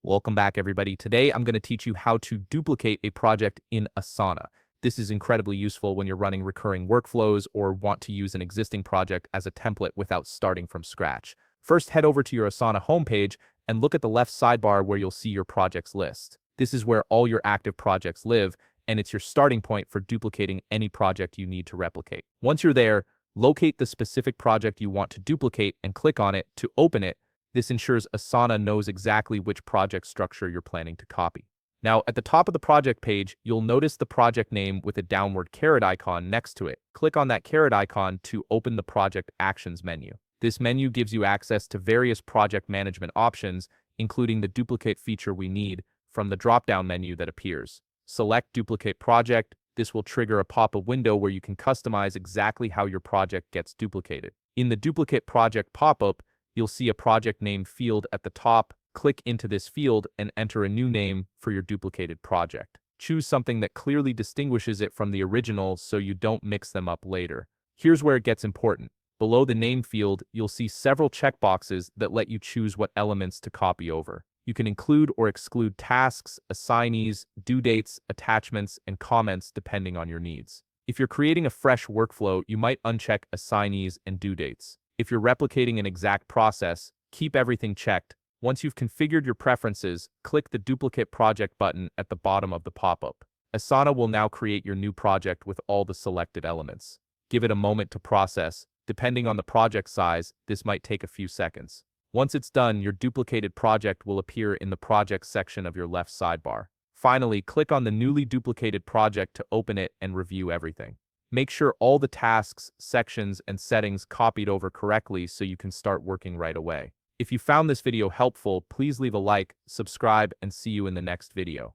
Welcome back, everybody. Today, I'm going to teach you how to duplicate a project in Asana. This is incredibly useful when you're running recurring workflows or want to use an existing project as a template without starting from scratch. First, head over to your Asana homepage and look at the left sidebar where you'll see your projects list. This is where all your active projects live, and it's your starting point for duplicating any project you need to replicate. Once you're there, locate the specific project you want to duplicate and click on it to open it. This ensures Asana knows exactly which project structure you're planning to copy. Now, at the top of the project page, you'll notice the project name with a downward caret icon next to it. Click on that caret icon to open the Project Actions menu. This menu gives you access to various project management options, including the duplicate feature we need from the drop-down menu that appears. Select Duplicate Project. This will trigger a pop-up window where you can customize exactly how your project gets duplicated. In the Duplicate Project pop-up, you'll see a project name field at the top. Click into this field and enter a new name for your duplicated project. Choose something that clearly distinguishes it from the original so you don't mix them up later. Here's where it gets important. Below the name field, you'll see several checkboxes that let you choose what elements to copy over. You can include or exclude tasks, assignees, due dates, attachments, and comments depending on your needs. If you're creating a fresh workflow, you might uncheck assignees and due dates. If you're replicating an exact process, keep everything checked. Once you've configured your preferences, click the Duplicate Project button at the bottom of the pop-up. Asana will now create your new project with all the selected elements. Give it a moment to process. Depending on the project size, this might take a few seconds. Once it's done, your duplicated project will appear in the Projects section of your left sidebar. Finally, click on the newly duplicated project to open it and review everything. Make sure all the tasks, sections, and settings copied over correctly so you can start working right away. If you found this video helpful, please leave a like, subscribe, and see you in the next video.